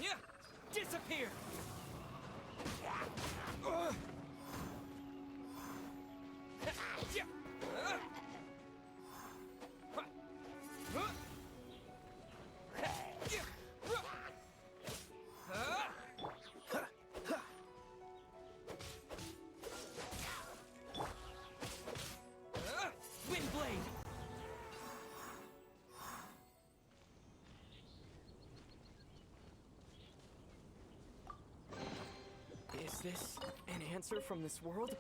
Yeah! Disappear! Windblade! Is this an answer from this world?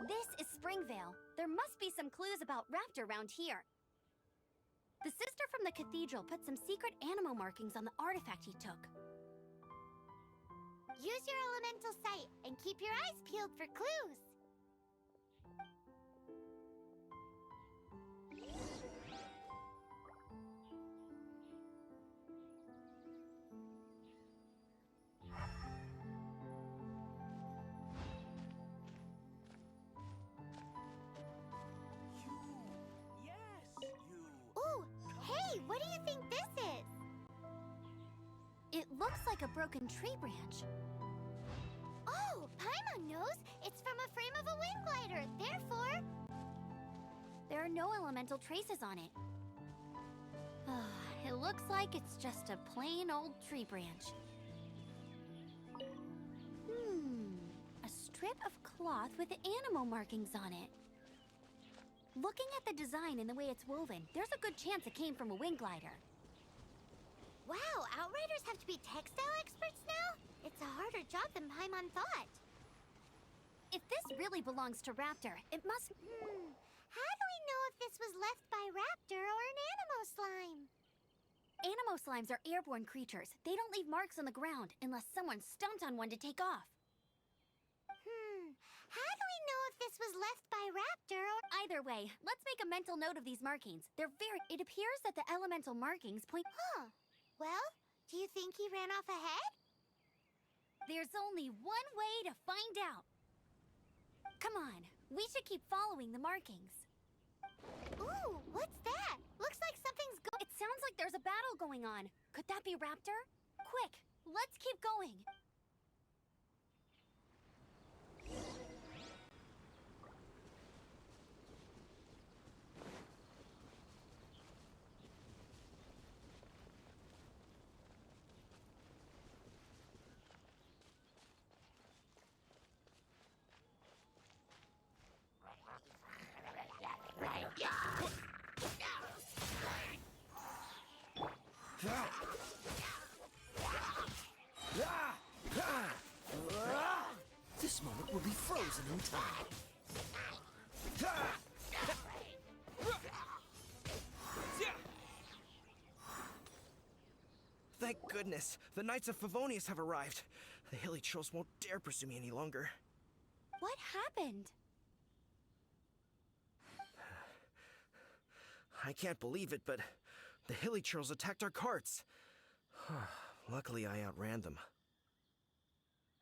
This is Springvale. There must be some clues about Raptor around here. The sister from the cathedral put some secret animal markings on the artifact he took. Use your elemental sight and keep your eyes peeled for clues. Ooh, hey, what do you think this is? It looks like a broken tree branch. Oh, Paimon knows. It's from a frame of a wing glider. Therefore, There are no elemental traces on it. It looks like it's just a plain old tree branch. A strip of cloth with animal markings on it. Looking at the design and the way it's woven, there's a good chance it came from a wing glider. wow, Outriders have to be textile experts now? It's a harder job than Paimon thought. If this really belongs to Raptor, it must... How do we know if this was left by Raptor or an Animo slime? Animo slimes are airborne creatures. They don't leave marks on the ground unless someone stomped on one to take off. How do we know if this was left by Raptor or... Either way, let's make a mental note of these markings. It appears that the elemental markings point... Huh. Well, do you think he ran off ahead? There's only one way to find out. Come on, we should keep following the markings. Ooh, what's that? Looks like something's It sounds like there's a battle going on. Could that be Raptor? Quick, let's keep going. This moment will be frozen in time. Thank goodness, the Knights of Favonius have arrived. The hilly trolls won't dare pursue me any longer. What happened? I can't believe it, but the hilly trolls attacked our carts. Luckily, I outran them.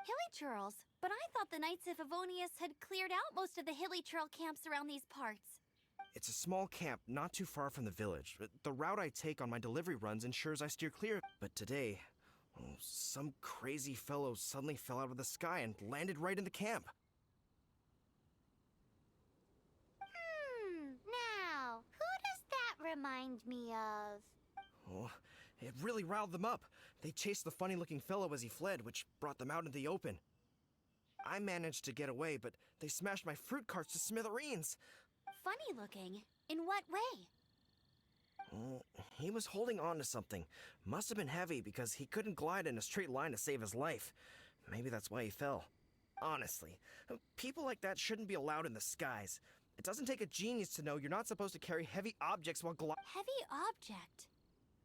Hilly churls? But I thought the Knights of Favonius had cleared out most of the hilly churl camps around these parts. It's a small camp not too far from the village. The route I take on my delivery runs ensures I steer clear. But today, some crazy fellow suddenly fell out of the sky and landed right in the camp. Now, who does that remind me of? Oh, It really riled them up. They chased the funny-looking fellow as he fled, which brought them out into the open. I managed to get away, but they smashed my fruit carts to smithereens. Funny looking? In what way? He was holding on to something. Must have been heavy because he couldn't glide in a straight line to save his life. Maybe that's why he fell. Honestly, people like that shouldn't be allowed in the skies. It doesn't take a genius to know you're not supposed to carry heavy objects while gliding. Heavy object?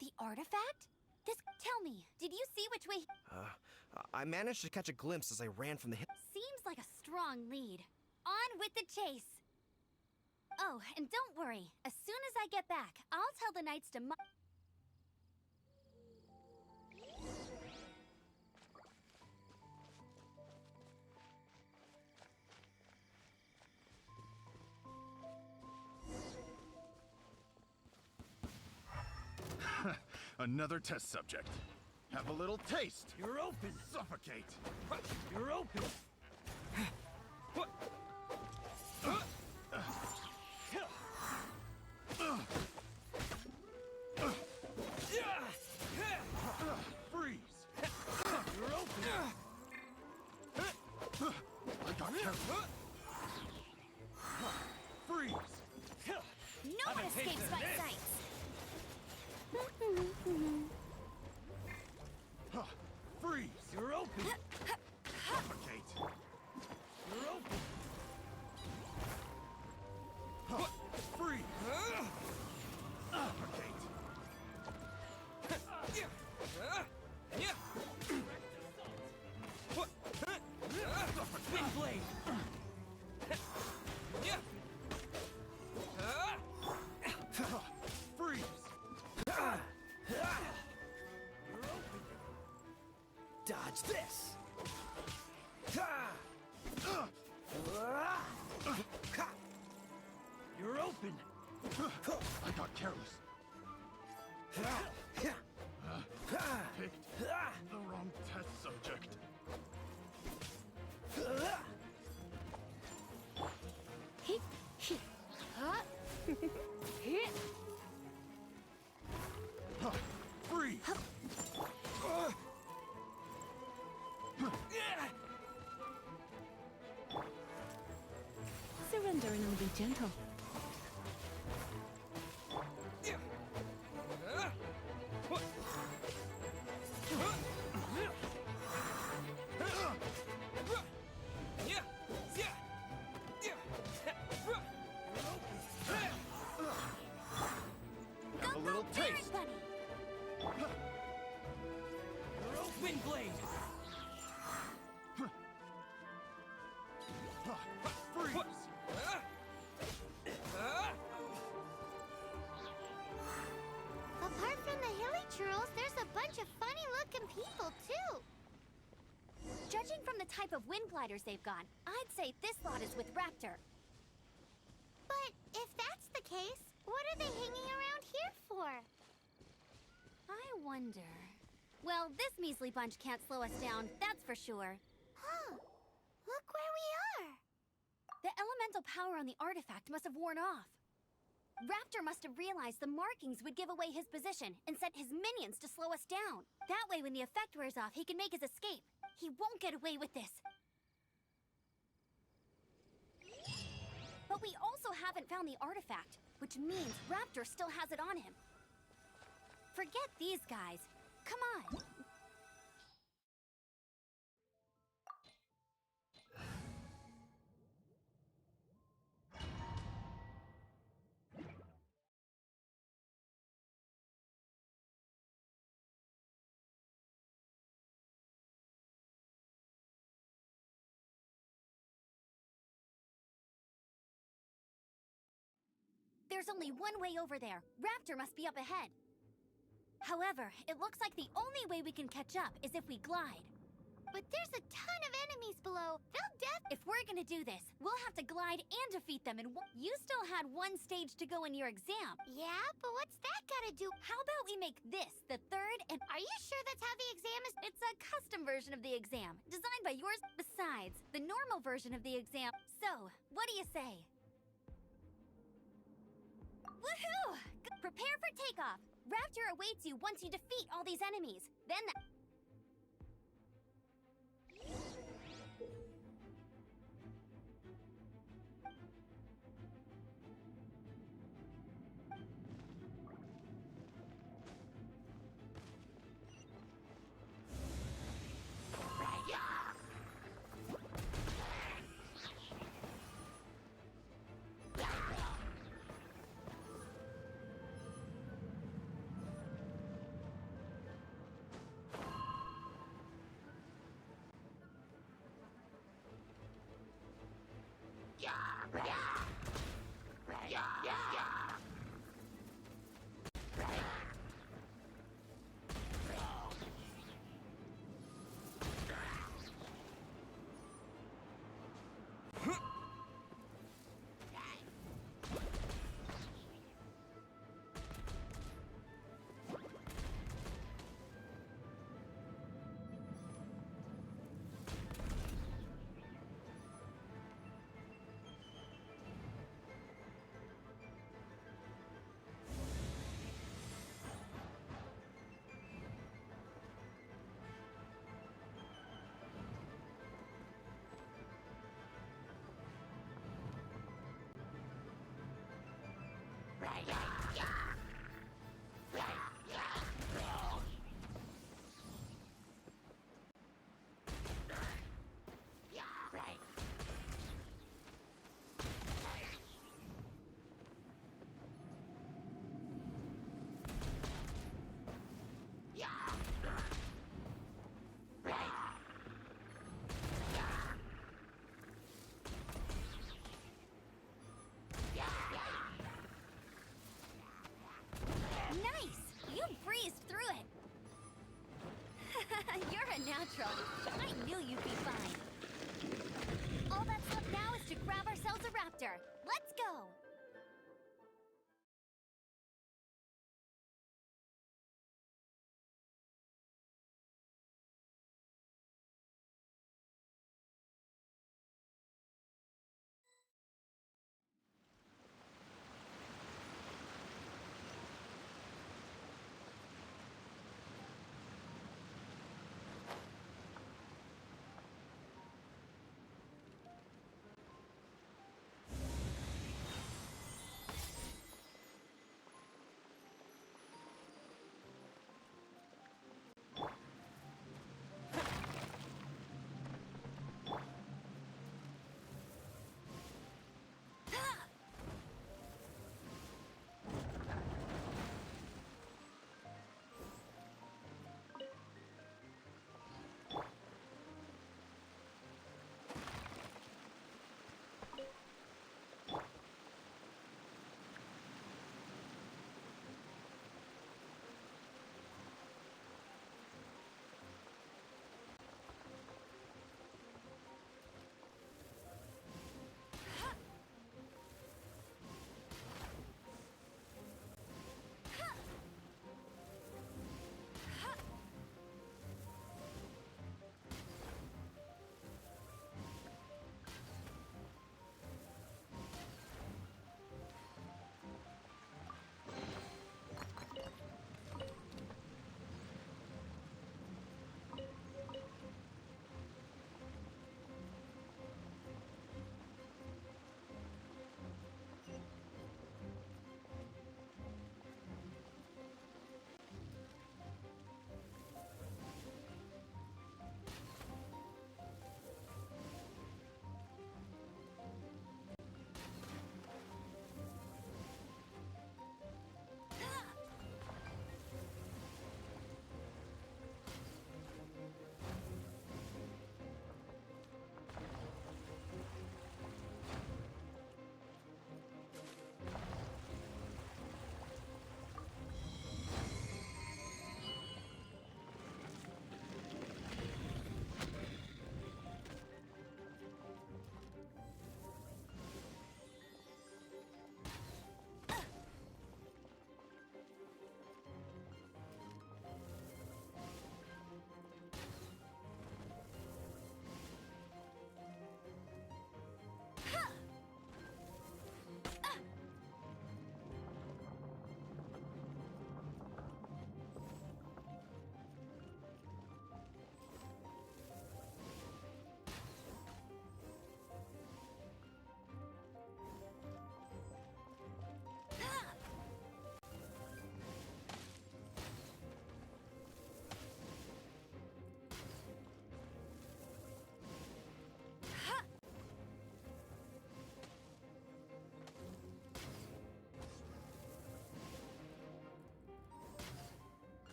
The artifact? Tell me, did you see which way? I managed to catch a glimpse as I ran from the hill. Seems like a strong lead. On with the chase. Oh, and don't worry. As soon as I get back, I'll tell the knights to Another test subject. Have a little taste. You're open. Suffocate. You're open. Freeze. You're open. I got careful. Freeze. No one escapes my sights. Freeze. You're open. Suffocate. You're open. Freeze. Suffocate. Wind blade. Freeze. Dodge this! You're open. I got careless. Picked the wrong test subject. Freeze. Surrender and I'll be gentle. Have a little taste. Buddy. Wind blade. Freeze. Apart from the hilly churls, there's a bunch of funny-looking people, too. Judging from the type of wind gliders they've got, I'd say this lot is with Raptor. But if that's the case, what are they hanging around here for? I wonder. Well, this measly bunch can't slow us down, that's for sure. Huh. Look where we are. The elemental power on the artifact must have worn off. Raptor must have realized the markings would give away his position and sent his minions to slow us down. That way, when the effect wears off, he can make his escape. He won't get away with this. But we also haven't found the artifact, which means Raptor still has it on him. Forget these guys. Come on. There's only one way over there. Raptor must be up ahead. However, it looks like the only way we can catch up is if we glide. But there's a ton of enemies below. They'll If we're gonna do this, we'll have to glide and defeat them in one. You still had one stage to go in your exam. Yeah, but what's that gotta do? How about we make this the third and... Are you sure that's how the exam is? It's a custom version of the exam, designed by yours. Besides, the normal version of the exam. So, what do you say? Woohoo! Prepare for takeoff. Raptor awaits you once you defeat all these enemies. Then the... Nice! You breezed through it! You're a natural. I knew you'd be fine. All that's left now is to grab ourselves a raptor. Let's go!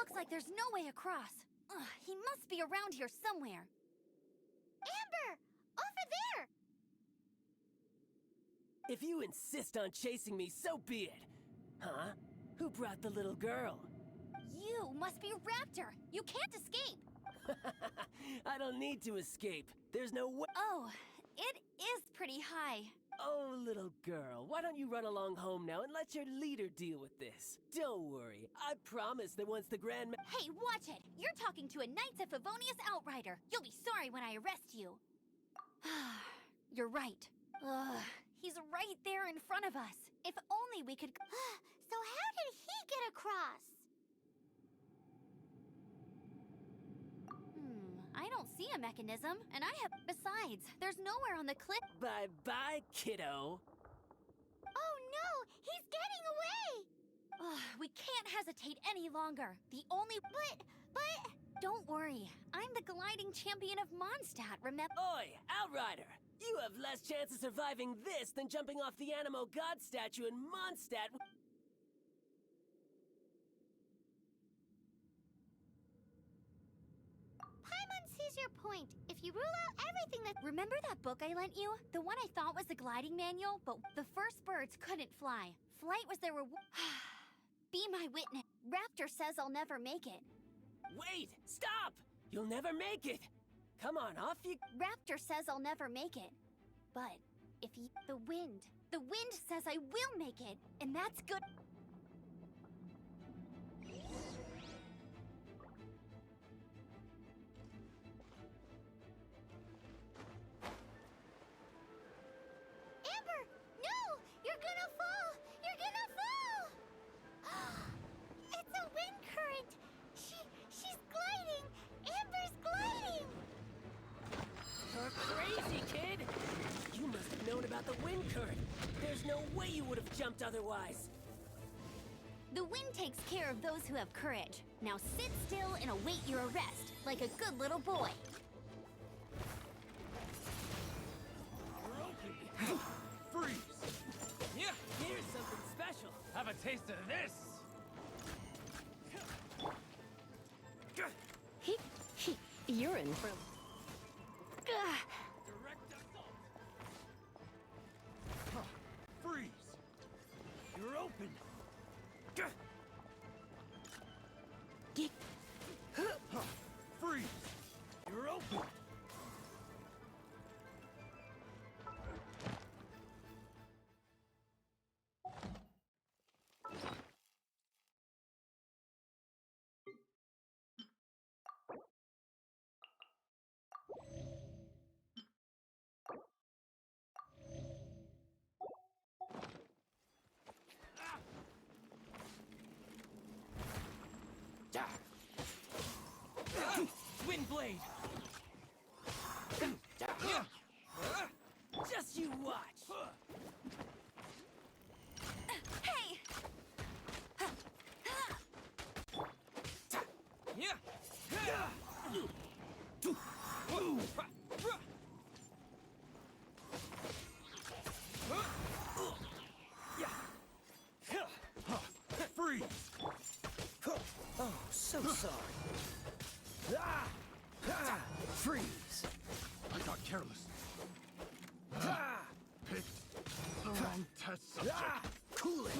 looks like there's no way across. Ugh, he must be around here somewhere. Amber! Over there! If you insist on chasing me, so be it. Huh? Who brought the little girl? You must be Raptor. You can't escape. I don't need to escape. There's no way. Oh, it is pretty high. Oh, little girl, why don't you run along home now and let your leader deal with this? Don't worry, I promise that once the Grand Hey, watch it! You're talking to a Knights of Favonius outrider. You'll be sorry when I arrest you. You're right. Ugh, he's right there in front of us. If only we could... So how did he get across? I don't see a mechanism, and I have... Besides, there's nowhere on the cliff... Bye-bye, kiddo. Oh no! He's getting away! Ugh, we can't hesitate any longer. The only... But... Don't worry. I'm the gliding champion of Mondstadt, remember? Oi, Outrider! You have less chance of surviving this than jumping off the Animo God statue in Mondstadt. Paimon sees your point. If you rule out everything that... Remember that book I lent you? The one I thought was the gliding manual, but the first birds couldn't fly. Flight was their reward. Be my witness. Raptor says I'll never make it. Wait! Stop! You'll never make it! Come on, off you... Raptor says I'll never make it. But if he... The wind says I will make it, and that's good... Amber! No! You're gonna fall! You're gonna fall! It's a wind current! She's gliding! Amber's gliding! You're crazy, kid! You must have known about the wind current. There's no way you would have jumped otherwise. The wind takes care of those who have courage. Now sit still and await your arrest, like a good little boy. Freeze! Yeah, Here's something special. have a taste of this. You're in for... Direct assault. Freeze! You're open. Freeze! You're open. Wind blade. Just you watch. Hey! Freeze! Oh, so sorry. Freeze. I got careless. Picked the wrong test subject. Cool it.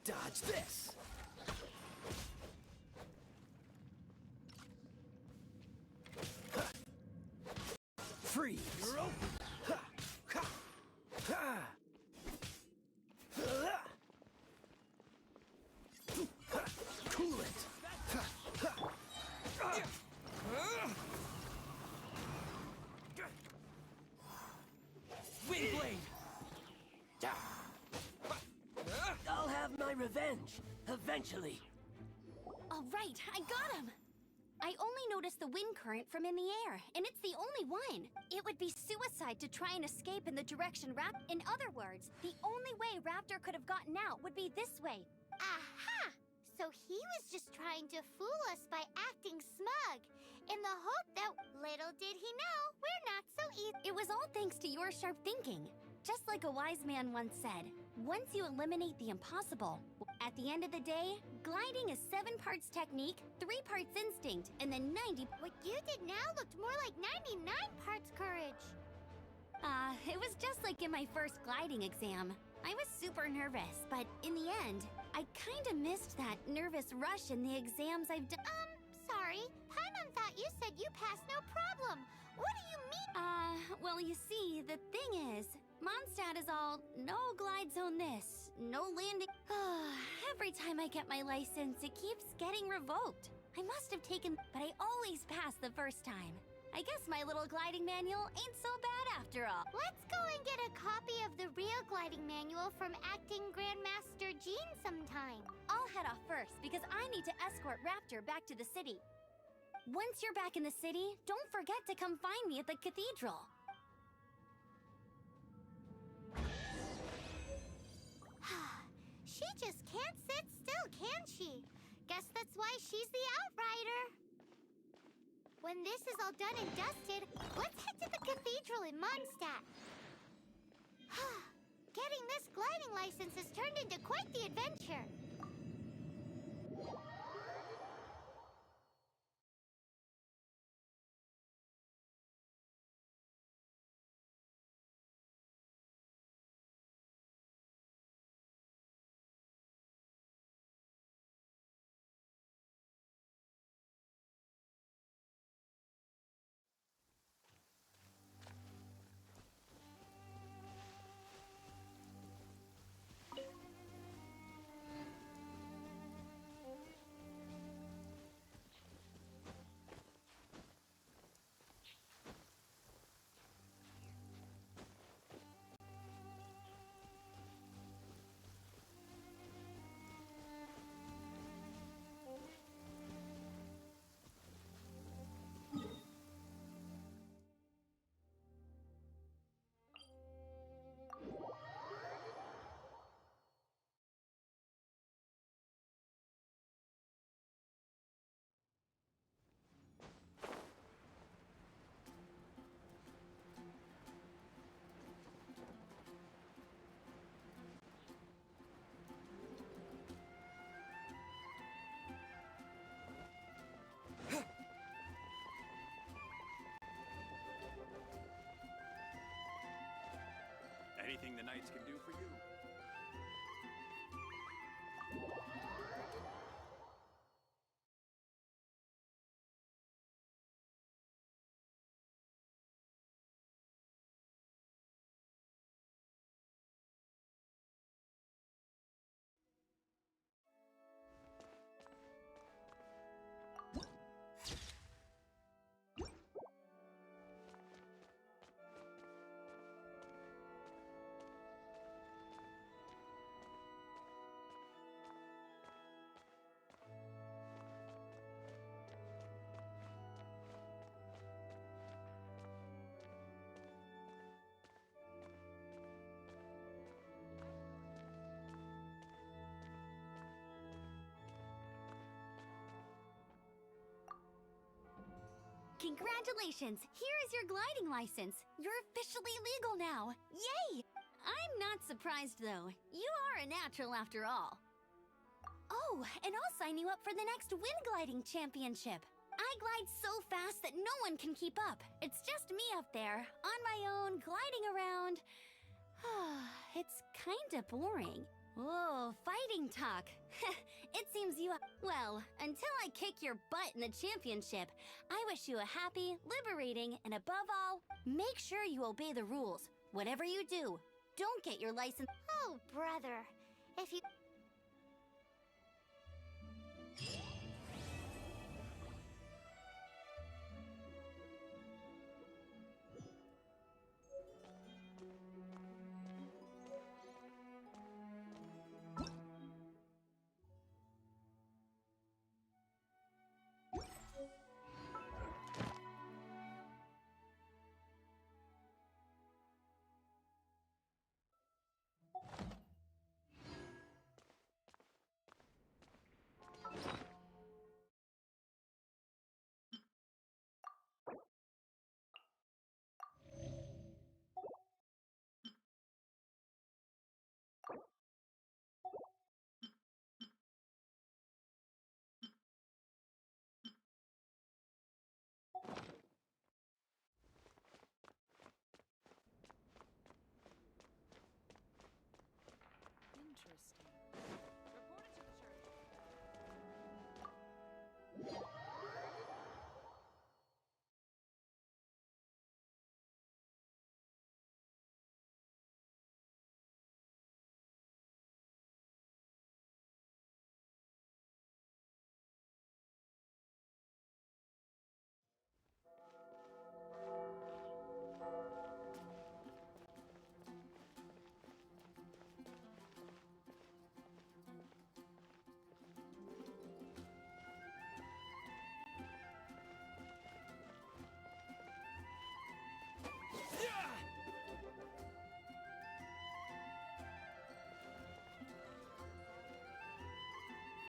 Dodge this. Freeze. You're open. Cool it. Wind blade. I'll have my revenge. Eventually. All right, I got him! I only noticed the wind current from in the air, and it's the only one. It would be suicide to try and escape in the direction In other words, the only way Raptor could have gotten out would be this way. Aha! So he was just trying to fool us by acting smug, in the hope that, little did he know, we're not so easy. It was all thanks to your sharp thinking. Just like a wise man once said, once you eliminate the impossible, at the end of the day, gliding is 7 parts technique, 3 parts instinct, and then 90... What you did now looked more like 99 parts courage. It was just like in my first gliding exam. I was super nervous, but in the end, I kinda missed that nervous rush in the exams I've done. Sorry. Paimon thought you said you passed no problem. What do you mean? Well, you see, the thing is, Mondstadt is all, no glide zone this, no landing. Every time I get my license, it keeps getting revoked. I must have taken, but I always pass the first time. I guess my little gliding manual ain't so bad after all. Let's go and get a copy of the real gliding manual from Acting Grandmaster Jean sometime. I'll head off first because I need to escort Raptor back to the city. Once you're back in the city, don't forget to come find me at the cathedral. She just can't sit still, can she? Guess that's why she's the Outrider. When this is all done and dusted, let's head to the cathedral in Mondstadt. Getting this gliding license has turned into quite the adventure. Anything the Knights can do for you? Congratulations! Here is your gliding license. You're officially legal now. Yay! I'm not surprised, though. You are a natural after all. Oh, and I'll sign you up for the next wind gliding championship. I glide so fast that no one can keep up. It's just me up there, on my own, gliding around. It's kinda boring. Whoa, fighting talk. It seems you... Well, until I kick your butt in the championship, I wish you a happy, liberating, and above all, make sure you obey the rules. Whatever you do, don't get your license... Oh, brother.